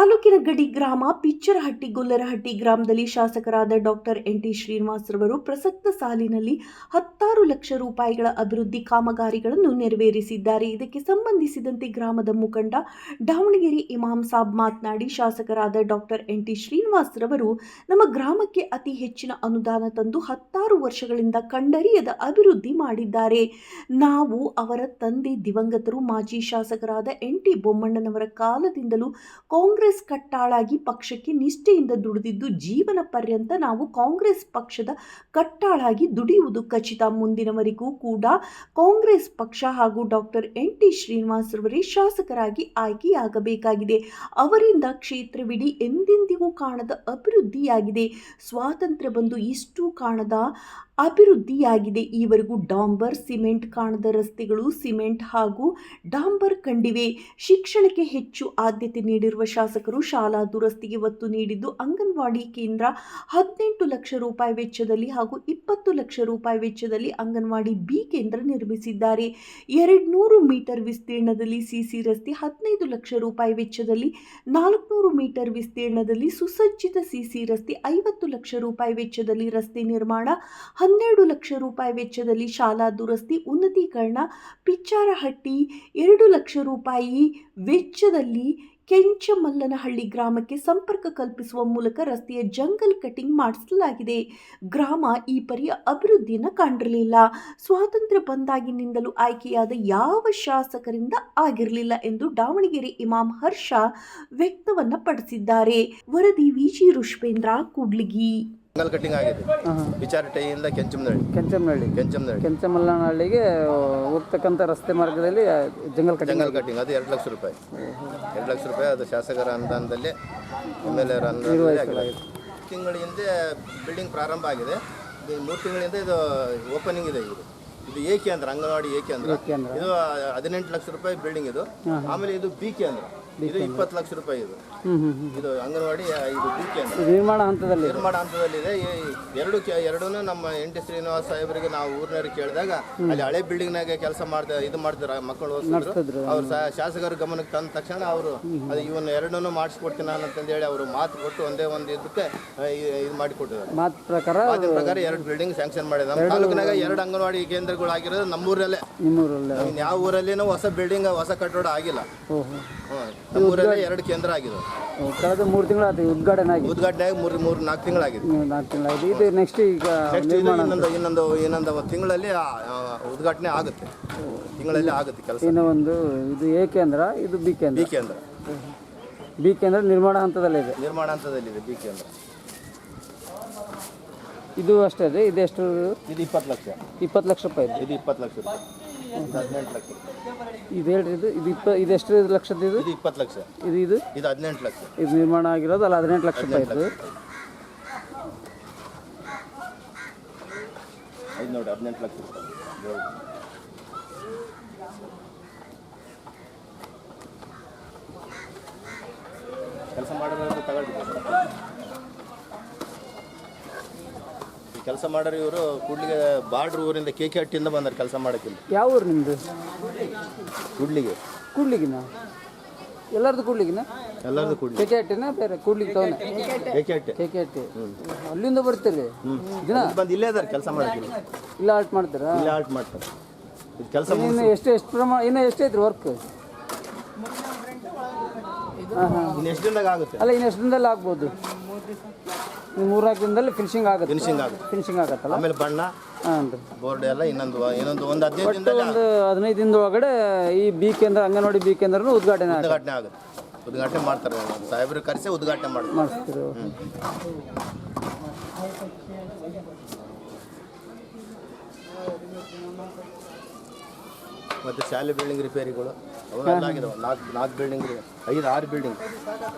ತಾಲೂಕಿನ ಗಡಿ ಗ್ರಾಮ ಪಿಚ್ಚರಹಟ್ಟಿ ಗೊಲ್ಲರಹಟ್ಟಿ ಗ್ರಾಮದಲ್ಲಿ ಶಾಸಕರಾದ ಡಾಕ್ಟರ್ ಎನ್.ಟಿ. ಶ್ರೀನಿವಾಸ್ ರವರು ಪ್ರಸಕ್ತ ಸಾಲಿನಲ್ಲಿ 16 ಲಕ್ಷ ರೂಪಾಯಿಗಳ ಅಭಿವೃದ್ಧಿ ಕಾಮಗಾರಿಗಳನ್ನು ನೆರವೇರಿಸಿದ್ದಾರೆ. ಇದಕ್ಕೆ ಸಂಬಂಧಿಸಿದಂತೆ ಗ್ರಾಮದ ಮುಖಂಡ ದಾವಣಗೆರೆ ಇಮಾಮ್ ಸಾಬ್ ಮಾತನಾಡಿ, ಶಾಸಕರಾದ ಡಾಕ್ಟರ್ ಎನ್.ಟಿ. ಶ್ರೀನಿವಾಸ್ ರವರು ನಮ್ಮ ಗ್ರಾಮಕ್ಕೆ ಅತಿ ಹೆಚ್ಚಿನ ಅನುದಾನ ತಂದು 16 ವರ್ಷಗಳಿಂದ ಕಂಡರಿಯದ ಅಭಿವೃದ್ಧಿ ಮಾಡಿದ್ದಾರೆ. ನಾವು ಅವರ ತಂದೆ ದಿವಂಗತರು ಮಾಜಿ ಶಾಸಕರಾದ ಎನ್.ಟಿ. ಬೊಮ್ಮಣ್ಣನವರ ಕಾಲದಿಂದಲೂ ಕಾಂಗ್ರೆಸ್ ಕಟ್ಟಾಳಾಗಿ ಪಕ್ಷಕ್ಕೆ ನಿಷ್ಠೆಯಿಂದ ದುಡಿದಿದ್ದು, ಜೀವನ ಪರ್ಯಂತ ನಾವು ಕಾಂಗ್ರೆಸ್ ಪಕ್ಷದ ಕಟ್ಟಾಳಾಗಿ ದುಡಿಯುವುದು ಖಚಿತ. ಮುಂದಿನವರೆಗೂ ಕೂಡ ಕಾಂಗ್ರೆಸ್ ಪಕ್ಷ ಹಾಗೂ ಡಾಕ್ಟರ್ ಎನ್.ಟಿ. ಶ್ರೀನಿವಾಸ್ ರವರೇ ಶಾಸಕರಾಗಿ ಆಯ್ಕೆಯಾಗಬೇಕಾಗಿದೆ. ಅವರಿಂದ ಕ್ಷೇತ್ರವಿಡೀ ಎಂದೆಂದಿಗೂ ಕಾಣದ ಅಭಿವೃದ್ಧಿಯಾಗಿದೆ. ಸ್ವಾತಂತ್ರ್ಯ ಬಂದು ಇಷ್ಟು ಕಾಣದ ಅಭಿವೃದ್ಧಿಯಾಗಿದೆ. ಈವರೆಗೂ ಡಾಂಬರ್, ಸಿಮೆಂಟ್ ಕಾಣದ ರಸ್ತೆಗಳು ಸಿಮೆಂಟ್ ಹಾಗೂ ಡಾಂಬರ್ ಕಂಡಿವೆ. ಶಿಕ್ಷಣಕ್ಕೆ ಹೆಚ್ಚು ಆದ್ಯತೆ ನೀಡಿರುವ ಶಾಸಕರು ಶಾಲಾ ದುರಸ್ತಿಗೆ ಒತ್ತು ನೀಡಿದ್ದು, ಅಂಗನವಾಡಿ ಕೇಂದ್ರ 18 ಲಕ್ಷ ರೂಪಾಯಿ ವೆಚ್ಚದಲ್ಲಿ ಹಾಗೂ 20 ಲಕ್ಷ ರೂಪಾಯಿ ವೆಚ್ಚದಲ್ಲಿ ಅಂಗನವಾಡಿ ಬಿ ಕೇಂದ್ರ ನಿರ್ಮಿಸಿದ್ದಾರೆ. 200 ಮೀಟರ್ ವಿಸ್ತೀರ್ಣದಲ್ಲಿ ಸಿಸಿ ರಸ್ತೆ 15 ಲಕ್ಷ ರೂಪಾಯಿ ವೆಚ್ಚದಲ್ಲಿ, 400 ಮೀಟರ್ ವಿಸ್ತೀರ್ಣದಲ್ಲಿ ಸುಸಜ್ಜಿತ ಸಿಸಿ ರಸ್ತೆ 50 ಲಕ್ಷ ರೂಪಾಯಿ ವೆಚ್ಚದಲ್ಲಿ ರಸ್ತೆ ನಿರ್ಮಾಣ, 12 ಲಕ್ಷ ರೂಪಾಯಿ ವೆಚ್ಚದಲ್ಲಿ ಶಾಲಾ ದುರಸ್ತಿ ಉನ್ನತೀಕರಣ, ಪಿಚ್ಚಾರಹಟ್ಟಿ 2 ಲಕ್ಷ ರೂಪಾಯಿ ವೆಚ್ಚದಲ್ಲಿ ಕೆಂಚಮಲ್ಲನಹಳ್ಳಿ ಗ್ರಾಮಕ್ಕೆ ಸಂಪರ್ಕ ಕಲ್ಪಿಸುವ ಮೂಲಕ ರಸ್ತೆಯ ಜಂಗಲ್ ಕಟಿಂಗ್ ಮಾಡಿಸಲಾಗಿದೆ. ಗ್ರಾಮ ಈ ಪರಿಯ ಅಭಿವೃದ್ಧಿಯನ್ನು ಕಂಡಿರಲಿಲ್ಲ. ಸ್ವಾತಂತ್ರ್ಯ ಬಂದಾಗಿನಿಂದಲೂ ಆಯ್ಕೆಯಾದ ಯಾವ ಶಾಸಕರಿಂದ ಆಗಿರಲಿಲ್ಲ ಎಂದು ದಾವಣಗೆರೆ ಇಮಾಮ್ ಹರ್ಷ ವ್ಯಕ್ತವನ್ನ ಪಡಿಸಿದ್ದಾರೆ. ವರದಿ ವಿಜಿ ರುಷ್ಪೇಂದ್ರ ಕೂಡ್ಲಿಗಿ. ಜಂಗಲ್ ಕಟಿಂಗ್ ಆಗಿದೆ. ಪಿಚಾರಹಟ್ಟಿಯಿಂದ ಕೆಂಚಮಲ್ಲನಹಳ್ಳಿಗೆ ಹೋಗ್ತಕ್ಕಂಥ ರಸ್ತೆ ಮಾರ್ಗದಲ್ಲಿ ಜಂಗಲ್ ಕಟಿಂಗ್ ಅದು 2 ಲಕ್ಷ ರೂಪಾಯಿ. 2 ಲಕ್ಷ ರೂಪಾಯಿ ಅದು ಶಾಸಕರ ಅನುದಾನದಲ್ಲಿ MLA ಅನುದಾನದಲ್ಲಿ ತಿಂಗಳಿಂದ ಬಿಲ್ಡಿಂಗ್ ಪ್ರಾರಂಭ ಆಗಿದೆ. 3 ತಿಂಗಳಿಂದ ಇದು ಓಪನಿಂಗ್ ಇದೆ. ಇದು ಎ ಕೇಂದ್ರ, ಅಂಗನವಾಡಿ ಎ ಕೇಂದ್ರ. ಇದು 18 ಲಕ್ಷ ರೂಪಾಯಿ ಬಿಲ್ಡಿಂಗ್ ಇದು. ಆಮೇಲೆ ಇದು ಬಿ ಕೇಂದ್ರ, ಇದು 20 ಲಕ್ಷ ರೂಪಾಯಿ. ಇದು ಅಂಗನವಾಡಿ, ಇದು ಬಿ ಕೇಂದ್ರ ನಿರ್ಮಾಣ ಹಂತದಲ್ಲಿದೆ. ಎರಡೂ ನಮ್ಮ ಎನ್.ಟಿ. ಶ್ರೀನಿವಾಸ್ ಸಾಹೇಬರಿಗೆ ನಾವು ಊರಿನವ್ರಿಗೆ ಕೇಳಿದಾಗ ಅಲ್ಲಿ ಹಳೆ ಬಿಲ್ಡಿಂಗ್ನಾಗ ಕೆಲಸ ಮಾಡ್ತಾರೆ ಮಕ್ಕಳು ಓದಿಸಿದ್ರು. ಅವ್ರು ಶಾಸಕರ ಗಮನಕ್ಕೆ ತಂದ ತಕ್ಷಣ ಅವರು ಅದು ಇವನ್ನ ಎರಡನ್ನೂ ಮಾಡಿಸ್ಕೊಡ್ತೀನಿ ನಾನು ಅಂತಂದೇಳಿ ಅವರು ಮಾತು ಕೊಟ್ಟು ಒಂದೇ ಒಂದು ಇದಕ್ಕೆ ಇದು ಮಾಡಿಕೊಟ್ಟಿದ್ದಾರೆ. ಮಾತಿನ ಪ್ರಕಾರ 2 ಬಿಲ್ಡಿಂಗ್ ಸ್ಯಾಂಕ್ಷನ್ ಮಾಡಿದ್ದಾರೆ. ತಾಲೂಕಿನಾಗ 2 ಅಂಗನವಾಡಿ ಕೇಂದ್ರಗಳು ಆಗಿರೋದು ನಮ್ಮೂರಲ್ಲೇ. ಯಾವ ಊರಲ್ಲಿನೂ ಹೊಸ ಬಿಲ್ಡಿಂಗ್, ಹೊಸ ಕಟ್ಟಡ ಆಗಿಲ್ಲ. ನಮ್ಮೂರಲ್ಲೇ 2 ಕೇಂದ್ರ ಆಗಿದೆ. ಕಳೆದ 3 ತಿಂಗಳು ಉದ್ಘಾಟನೆ ಆಗಿ 4 ತಿಂಗಳಾಗಿದೆ. ಇದು ನೆಕ್ಸ್ಟ್ ಈಗ ಇನ್ನೊಂದು ತಿಂಗಳಲ್ಲಿ ಉದ್ಘಾಟನೆ ಆಗುತ್ತೆ. ಕೆಲಸ. ಇನ್ನು ಒಂದು ಇದು ಎ ಕೇಂದ್ರ, ಇದು ಬಿ ಕೇಂದ್ರ ನಿರ್ಮಾಣ ಹಂತದಲ್ಲಿದೆ. ಬಿ ಕೇಂದ್ರ ಇದು ಅಷ್ಟೇ ಇದೆ. ಇದು ಎಷ್ಟು? ಇದು 20 ಲಕ್ಷ. 20 ಲಕ್ಷ ರೂಪಾಯಿ. ಇದು 20 ಲಕ್ಷ ರೂಪಾಯಿ. 18 ಲಕ್ಷ. ಇದು ಹೇಳ್ರಿ, ಇದು ಎಷ್ಟು ಲಕ್ಷದ? ಇದು 20 ಲಕ್ಷ. ಇದು 18 ಲಕ್ಷ. ಇದು ನಿರ್ಮಾಣ ಆಗಿರೋದು ಅಲ್ಲ, 18 ಲಕ್ಷ ರೂಪಾಯಿ. ಇದು ನೋಡಿ 18 ಲಕ್ಷ ರೂಪಾಯಿ. ಕೆಲಸ ಮಾಡೋದು ತಗೊಳ್ಬೇಕು. ಕೆಲಸ ಮಾಡೋರು ಇವರು ಕೂಡ್ಲಿಗೆ ಬಾರ್ಡ್ರ್ ಊರಿಂದ KK ಹಟ್ಟಿಯಿಂದ ಬಂದಾರೆ ಕೆಲಸ ಮಾಡೋಕ್ಕಿಲ್ಲ. ಯಾವ ಊರು ನಿಮ್ಮದು? ಕೂಡ್ಲಿಗಿನ ಎಲ್ಲರದು ಕೂಡ್ಲಿಗಿನ KK ಹಟ್ಟಿನ ಬೇರೆ ಕೂಡ್ಲಿಗೆ ತವನೆ KK ಹಟ್ಟಿ. ಅಲ್ಲಿಂದ ಬರ್ತೀರಿ ದಿನ ಬಂದು ಇಲ್ಲೇ ಇದಾರೆ ಕೆಲಸ ಮಾಡೋಕ್ಕಿಲ್ಲ. ಇಲ್ಲ ಆಲ್ಟ್ ಮಾಡ್ತೀರಾ? ಇಲ್ಲ ಆಲ್ಟ್ ಮಾಡ್ತಾರೆ. ಇದು ಕೆಲಸ ಇನ್ನು ಎಷ್ಟು ಪ್ರಮಾಣ, ಇನ್ನು ಎಷ್ಟೈತ್ರಿ ವರ್ಕ್? ಇನ್ನು ಎಷ್ಟು ದಿನದಾಗ ಆಗುತ್ತೆ? ಅಲ್ಲ, ಇನ್ನು ಎಷ್ಟು ದಿನದಲ್ಲಿ ಆಗ್ಬೋದು? 3-4 ದಿನದಲ್ಲಿ ಫಿನಿಶಿಂಗ್ ಆಗುತ್ತಲ್ಲ. ಆಮೇಲೆ ಬಣ್ಣ, ಬೋರ್ಡ್ ಎಲ್ಲ ಇನ್ನೊಂದು 15 ದಿನದೊಳಗಡೆ ಈ ಬಿ ಕೇಂದ್ರ, ಅಂಗನವಾಡಿ ಬಿ ಕೇಂದ್ರನೂ ಉದ್ಘಾಟನೆ ಆಗುತ್ತೆ. ಉದ್ಘಾಟನೆ ಮಾಡ್ತಾರೆ. ಸಾಹೇಬ್ರು ಕರೆಸಿ ಉದ್ಘಾಟನೆ ಮಾಡಿಸ್ತೀರು. ಮತ್ತು ಶಾಲೆ ಬಿಲ್ಡಿಂಗ್ ರಿಪೇರಿಗಳು ಅವೆಲ್ಲ ಆಗಿದಾವೆ. 4 ಬಿಲ್ಡಿಂಗ್, 5-6 ಬಿಲ್ಡಿಂಗ್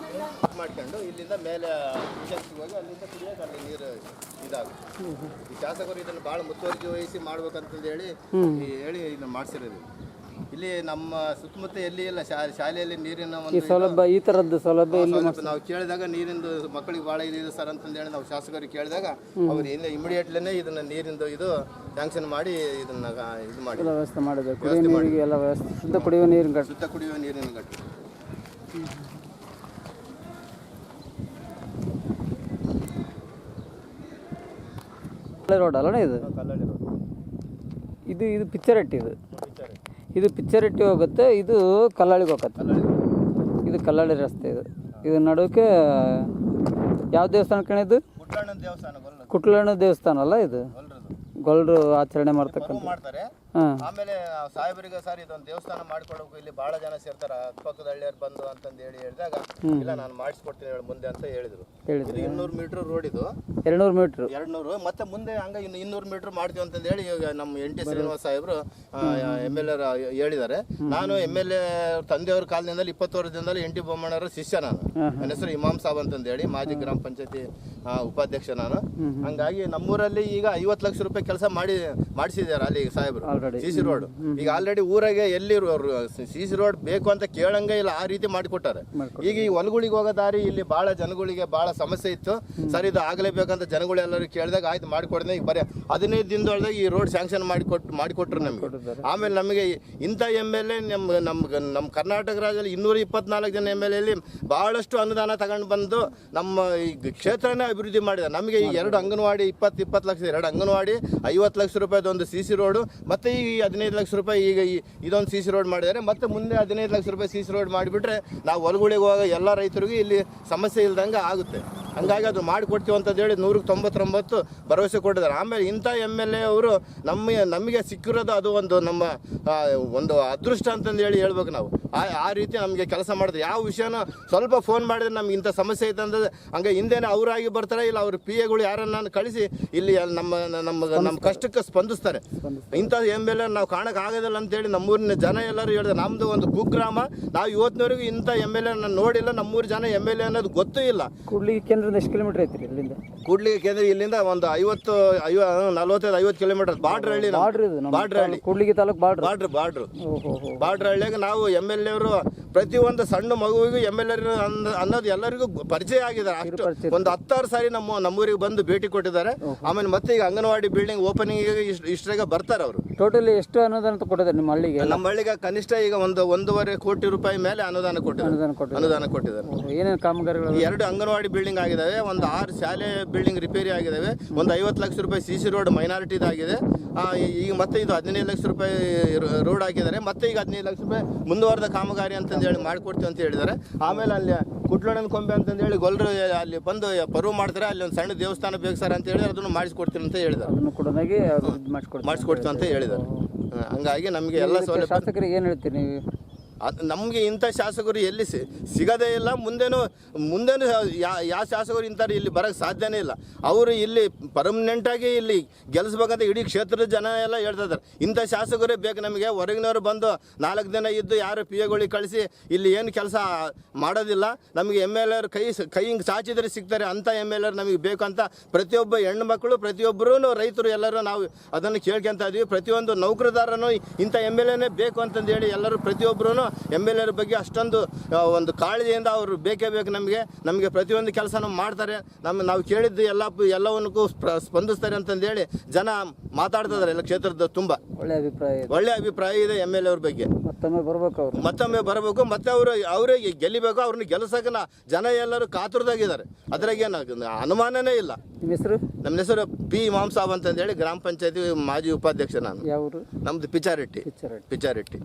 ಮಾಡ್ಕೊಂಡು ಇಲ್ಲಿಂದ ಮೇಲೆ ಹೋಗಿ ಅಲ್ಲಿಂದ ಕುಡಿಯೋಕೆ ಅಲ್ಲಿ ನೀರು ಇದಾಗುತ್ತೆ. ಈ ಶಾಸಕರು ಇದನ್ನು ಭಾಳ ಮುತುವರ್ಜಿ ವಹಿಸಿ ಮಾಡ್ಬೇಕಂತಂದು ಹೇಳಿ ಇದನ್ನು ಮಾಡಿಸಿರೋದು. ಇಲ್ಲಿ ನಮ್ಮ ಸುತ್ತಮುತ್ತ ಎಲ್ಲಿ ಇಲ್ಲ ಶಾಲೆಯಲ್ಲಿ ನೀರಿನ ಒಂದು ಸೌಲಭ್ಯ, ಈ ಥರದ್ದು ಸೌಲಭ್ಯ ನಾವು ಕೇಳಿದಾಗ ನೀರಿಂದು ಮಕ್ಕಳಿಗೆ ಭಾಳ ಇದೆ ಸರ್ ಅಂತಂದೇಳಿ ನಾವು ಶಾಸಕರಿಗೆ ಕೇಳಿದಾಗ ಅವ್ರು ಇಲ್ಲ ಇಮಿಡಿಯೇಟ್ಲಿನೇ ಇದನ್ನು ನೀರಿಂದು ಇದು ಸ್ಯಾಂಕ್ಷನ್ ಮಾಡಿ ಇದನ್ನು ಇದು ಮಾಡಿ ವ್ಯವಸ್ಥೆ ಮಾಡಬೇಕು. ಶುದ್ಧ ಕುಡಿಯುವ ನೀರಿನ ಘಟಕ. ರೋಡ್ ಅಲ್ಲಣ್ಣ ಇದು? ಕಲ್ಲಳ್ಳಿ ರೋಡ್. ಇದು ಪಿಚ್ಚರಟ್ಟಿ ಇದು ಪಿಚ್ಚರಟ್ಟಿ ಹೋಗುತ್ತೆ, ಇದು ಕಲ್ಲಳ್ಳಿಗೆ ಹೋಗುತ್ತೆ. ಇದು ಕಲ್ಲಳ್ಳಿ ರಸ್ತೆ. ಇದು ನಡುವೆ ಯಾವ ದೇವಸ್ಥಾನ ಕಣ ಇದು? ಕುಟ್ಲಣ್ಣನ ದೇವಸ್ಥಾನ. ಕುಟ್ಲಣ್ಣ ದೇವಸ್ಥಾನ ಅಲ್ಲ ಇದು? ಗೊಲ್ರು ಆಚರಣೆ ಮಾಡ್ತಕ್ಕಂಥ. ಮಾಡ್ತಾರೆ. ಆಮೇಲೆ ಸಾಹೇಬರಿಗೆ ಸರ್ ಇದೊಂದು ದೇವಸ್ಥಾನ ಮಾಡ್ಕೊಡ್ಬೇಕು, ಇಲ್ಲಿ ಬಹಳ ಜನ ಸೇರ್ತಾರ, ಅಕ್ಕಪಕ್ಕದ ಹಳ್ಳಿಯರು ಬಂದು ಅಂತಂದು ಹೇಳಿದಾಗ ಇಲ್ಲ ನಾನು ಮಾಡಿಸ್ಕೊಡ್ತೀನಿ ಮುಂದೆ ಅಂತ ಹೇಳಿದ್ರು. 200 ಮೀಟರ್ ರೋಡ್ ಇದು. 200 ಮೀಟರ್ 200 ಮತ್ತೆ ಮುಂದೆ ಹಂಗ ಇನ್ನು 200 ಮೀಟರ್ ಮಾಡ್ತೀವಿ ಅಂತಂದು ಹೇಳಿ ಈಗ ನಮ್ಮ NT ಶ್ರೀನಿವಾಸ ಸಾಹೇಬರು MLA ಹೇಳಿದ್ದಾರೆ. ನಾನು MLA ತಂದೆಯವ್ರ ಕಾಲದಿಂದಲೇ 20 ವರ್ಷದಿಂದಲೇ NT ಬೊಮ್ಮಣ್ಣವರ ಶಿಷ್ಯ ನಾನು. ನನ್ನ ಹೆಸರು ಇಮಾಮ್ ಸಾಬ್ ಅಂತಂದು ಹೇಳಿ ಮಾಜಿ ಗ್ರಾಮ ಪಂಚಾಯತಿ ಉಪಾಧ್ಯಕ್ಷ ನಾನು. ಹಂಗಾಗಿ ನಮ್ಮೂರಲ್ಲಿ ಈಗ 50 ಲಕ್ಷ ರೂಪಾಯಿ ಕೆಲಸ ಮಾಡಿಸಿದ್ದಾರೆ ಅಲ್ಲಿ ಸಾಹೇಬರು. CC ರೋಡ್ ಈಗ ಆಲ್ರೆಡಿ ಊರಾಗೆ ಎಲ್ಲಿ CC ರೋಡ್ ಬೇಕು ಅಂತ ಕೇಳಂಗೆ ಇಲ್ಲ, ಆ ರೀತಿ ಮಾಡಿಕೊಟ್ಟಾರೆ. ಈಗ ಈ ಹೊಲಗಳಿಗೆ ಹೋಗೋ ದಾರಿ ಇಲ್ಲಿ ಬಹಳ ಜನಗಳಿಗೆ ಬಹಳ ಸಮಸ್ಯೆ ಇತ್ತು. ಸರ್ ಇದು ಆಗಲೇಬೇಕಂತ ಜನಗಳು ಎಲ್ಲರೂ ಕೇಳಿದಾಗ ಆಯ್ತು ಮಾಡಿಕೊಡ್ದೆ. ಈಗ ಬರೀ 15 ದಿನದೊಳಗೆ ಈ ರೋಡ್ ಸ್ಯಾಂಕ್ಷನ್ ಮಾಡಿಕೊಟ್ರು ನಮಗೆ. ಆಮೇಲೆ ನಮಗೆ ಇಂಥ MLA ನಮ್ಮ ಕರ್ನಾಟಕ ರಾಜ್ಯದಲ್ಲಿ 224 ಜನ MLA ಬಹಳಷ್ಟು ಅನುದಾನ ತಗೊಂಡು ಬಂದು ನಮ್ಮ ಈ ಕ್ಷೇತ್ರನೇ ಅಭಿವೃದ್ಧಿ ಮಾಡಿದ್ದಾರೆ. ನಮಗೆ ಈ 2 ಅಂಗನವಾಡಿ 20 ಲಕ್ಷ 2 ಅಂಗನವಾಡಿ 50 ಲಕ್ಷ ರೂಪಾಯಿದೊಂದು CC ರೋಡು ಮತ್ತೆ ಈಗ 15 ಲಕ್ಷ ರೂಪಾಯಿ ಈಗ ಇದೊಂದು CC ರೋಡ್ ಮಾಡಿದ್ದಾರೆ. ಮತ್ತೆ ಮುಂದೆ 15 ಲಕ್ಷ ರೂಪಾಯಿ CC ರೋಡ್ ಮಾಡಿಬಿಟ್ರೆ ನಾವು ಹೊಲಗಳಿಗೆ ಹೋಗೋ ಎಲ್ಲ ರೈತರಿಗೂ ಇಲ್ಲಿ ಸಮಸ್ಯೆ ಇಲ್ದಂಗೆ ಆಗುತ್ತೆ. ಹಂಗಾಗಿ ಅದು ಮಾಡಿಕೊಡ್ತೀವಿ ಅಂತಂದು ಹೇಳಿ 199 ಭರವಸೆ ಕೊಟ್ಟಿದ್ದಾರೆ. ಆಮೇಲೆ ಇಂಥ MLA ಅವರು ನಮಗೆ ಸಿಕ್ಕಿರೋದು ಅದು ಒಂದು ನಮ್ಮ ಒಂದು ಅದೃಷ್ಟ ಅಂತಂದು ಹೇಳ್ಬೇಕು ನಾವು. ಆ ರೀತಿ ನಮಗೆ ಕೆಲಸ ಮಾಡಿದ್ರೆ ಯಾವ ವಿಷಯನೂ ಸ್ವಲ್ಪ ಫೋನ್ ಮಾಡಿದ್ರೆ ನಮ್ಗೆ ಇಂಥ ಸಮಸ್ಯೆ ಐತೆ ಅಂದರೆ ಹಂಗೆ ಹಿಂದೆನೇ ಅವರಾಗಿ ಬರ್ತಾರೆ, ಇಲ್ಲ ಅವ್ರ PAಗಳು ಯಾರನ್ನ ಕಳಿಸಿ ಇಲ್ಲಿ ನಮ್ಮ ಕಷ್ಟಕ್ಕೆ ಸ್ಪಂದಿಸ್ತಾರೆ. ಇಂಥ MLA ನಾವು ಕಾಣಕ್ಕಾಗೋದಿಲ್ಲ ಅಂತೇಳಿ ನಮ್ಮೂರಿನ ಜನ ಎಲ್ಲರೂ ಹೇಳಿದ್ರೆ ನಮ್ಮದು ಒಂದು ಕುಗ್ರಾಮ, ನಾವು ಇವತ್ತಿನವರೆಗೂ ಇಂಥ MLA ನಾನು ನೋಡಿಲ್ಲ. ನಮ್ಮೂರು ಜನ MLA ಅನ್ನೋದು ಗೊತ್ತೂ ಇಲ್ಲ. ಕೂಡ್ಲಿಗಿ ಕೇಂದ್ರದ ಎಷ್ಟು ಕಿಲೋಮೀಟರ್ ಐತ್ರಿ ಇಲ್ಲಿಂದ? ಕೂಡ್ಲಿಗಿ ಕೇಂದ್ರ ಇಲ್ಲಿಂದ ಒಂದು 45-50 ಕಿಲೋಮೀಟರ್ ಬಾರ್ಡ್ರ್ ಹಳ್ಳಿ ಕೂಡ್ಲಿಗಿ ತಾಲೂಕು ಬಾರ್ಡ್ರ್ ಹಳ್ಳಿಯಾಗ ನಾವು MLA ಅವರು ಪ್ರತಿಯೊಂದು ಸಣ್ಣ ಮಗುವಿಗೂ MLA ಅನ್ನೋದು ಎಲ್ಲರಿಗೂ ಪರಿಚಯ ಆಗಿದೆ. ಅಷ್ಟು ಒಂದು 10 ಸಾರಿ ನಮ್ಮೂರಿಗೆ ಬಂದು ಭೇಟಿ ಕೊಟ್ಟಿದ್ದಾರೆ. ಆಮೇಲೆ ಮತ್ತೆ ಈಗ ಅಂಗನವಾಡಿ ಬಿಲ್ಡಿಂಗ್ ಓಪನಿಂಗ್ ಇಷ್ಟ್ರಾಗ ಬರ್ತಾರೆ ಅವರು. ಟೋಟಲಿ ಎಷ್ಟು ಅನುದಾನ ಕೊಟ್ಟಿದ್ದಾರೆ ನಿಮ್ಮ ಹಳ್ಳಿಗೆ? ನಮ್ಮ ಹಳ್ಳಿಗೆ ಕನಿಷ್ಠ ಈಗ ಒಂದು 1.5 ಕೋಟಿ ರೂಪಾಯಿ ಮೇಲೆ ಅನುದಾನ ಕೊಟ್ಟಿದ್ದಾರೆ. ಏನೇನು ಕಾಮಗಾರಿಗಳು? 2 ಅಂಗನವಾಡಿ ಬಿಲ್ಡಿಂಗ್ ಆಗಿದ್ದಾವೆ, ಒಂದು 6 ಶಾಲೆ ಬಿಲ್ಡಿಂಗ್ ರಿಪೇರಿ ಆಗಿದ್ದಾವೆ, ಒಂದು 50 ಲಕ್ಷ ರೂಪಾಯಿ CC ರೋಡ್ ಮೈನಾರಿಟಿದಾಗಿದೆ. ಈಗ ಮತ್ತೆ ಇದು 15 ಲಕ್ಷ ರೂಪಾಯಿ ರೋಡ್ ಹಾಕಿದ್ದಾರೆ. ಮತ್ತೆ ಈಗ 15 ಲಕ್ಷ ರೂಪಾಯಿ ಮುಂದುವರೆದ ಕಾಮಗಾರಿ ಅಂತಂದು ಹೇಳಿ ಮಾಡಿಕೊಡ್ತೀವಿ ಅಂತ ಹೇಳಿದ್ದಾರೆ. ಆಮೇಲೆ ಅಲ್ಲಿ ಕುಟ್ಲಣ್ಣನ ಕೊಂಬೆ ಅಂತಂದು ಹೇಳಿ ಗೊಲ್ರು ಅಲ್ಲಿ ಬಂದು ಪರ್ವ ಮಾಡ್ತಾರೆ, ಅಲ್ಲಿ ಒಂದು ಸಣ್ಣ ದೇವಸ್ಥಾನ ಬೇಕು ಸರ್ ಅಂತ ಹೇಳಿ ಅದನ್ನು ಮಾಡಿಸ್ಕೊಡ್ತೀನಿ ಅಂತ ಹೇಳಿದ್ದಾರೆ. ಮಾಡಿಸ್ಕೊಡ್ತೀವಿ ಅಂತ ಹೇಳಿದ್ದಾರೆ. ಹಂಗಾಗಿ ನಮಗೆ ಎಲ್ಲ ಸೌಲಭ್ಯ. ಶಾಸಕರಿಗೆ ಏನು ಹೇಳ್ತೀರಿ ನೀವು? ನಮಗೆ ಇಂಥ ಶಾಸಕರು ಎಲ್ಲಿ ಸಿಗೋದೇ ಇಲ್ಲ. ಮುಂದೇನು ಯಾವ ಶಾಸಕರು ಇಂಥವ್ರು ಇಲ್ಲಿ ಬರೋಕ್ಕೆ ಸಾಧ್ಯನೇ ಇಲ್ಲ. ಅವರು ಇಲ್ಲಿ ಪರ್ಮನೆಂಟಾಗಿ ಇಲ್ಲಿ ಗೆಲ್ಲಿಸ್ಬೇಕಂತ ಇಡೀ ಕ್ಷೇತ್ರದ ಜನ ಎಲ್ಲ ಹೇಳ್ತಾ ಇದ್ದಾರೆ. ಇಂಥ ಶಾಸಕರೇ ಬೇಕು ನಮಗೆ. ಹೊರಗಿನವರು ಬಂದು 4 ದಿನ ಇದ್ದು ಯಾರು PAಗಳಿಗೆ ಕಳಿಸಿ ಇಲ್ಲಿ ಏನು ಕೆಲಸ ಮಾಡೋದಿಲ್ಲ. ನಮಗೆ MLA ಕೈ ಹಿಂಗೆ ಚಾಚಿದ್ರೆ ಸಿಗ್ತಾರೆ, ಅಂಥ MLA ನಮಗೆ ಬೇಕು ಅಂತ ಪ್ರತಿಯೊಬ್ಬ ಹೆಣ್ಣು ಮಕ್ಕಳು ಪ್ರತಿಯೊಬ್ಬರೂ ರೈತರು ಎಲ್ಲರೂ ನಾವು ಅದನ್ನು ಕೇಳ್ಕೊತಾ ಇದ್ವಿ. ಪ್ರತಿಯೊಂದು ನೌಕರದಾರನು ಇಂಥ MLAನೇ ಬೇಕು ಅಂತಂದು ಹೇಳಿ ಎಲ್ಲರೂ ಪ್ರತಿಯೊಬ್ಬರೂ MLA ಬಗ್ಗೆ ಅಷ್ಟೊಂದು ಒಂದು ಕಾಳಜಿಯಿಂದ ಅವರು ಬೇಕೇ ಬೇಕು. ನಮಗೆ ಪ್ರತಿಯೊಂದು ಕೆಲಸನೂ ಮಾಡ್ತಾರೆ. ನಾವು ಕೇಳಿದ್ದು ಎಲ್ಲವನ್ನಕ್ಕೂ ಸ್ಪಂದಿಸ್ತಾರೆ ಅಂತಂದೇಳಿ ಜನ ಮಾತಾಡ್ತಾ ಇದ್ದಾರೆ. ಎಲ್ಲ ಕ್ಷೇತ್ರದ ತುಂಬ ಒಳ್ಳೆ ಅಭಿಪ್ರಾಯ ಇದೆ MLA ಅವ್ರ ಬಗ್ಗೆ. ಮತ್ತೊಮ್ಮೆ ಬರಬೇಕು, ಮತ್ತೆ ಅವರೇ ಗೆಲ್ಲಿಬೇಕು. ಅವ್ರನ್ನ ಗೆಲ್ಲಿಸಕ್ಕೆ ಜನ ಎಲ್ಲರೂ ಕಾತುರದಾಗಿದ್ದಾರೆ. ಅದ್ರಾಗೇನು ಅನುಮಾನನೇ ಇಲ್ಲ. ನಮ್ಮ ಹೆಸರು P ಇಮಾಮ್ ಸಾಬ್ ಅಂತಂದೇಳಿ ಗ್ರಾಮ ಪಂಚಾಯತಿ ಮಾಜಿ ಉಪಾಧ್ಯಕ್ಷ ನಾನು. ನಮ್ದು ಪಿಚಾರೆಟ್ಟಿ.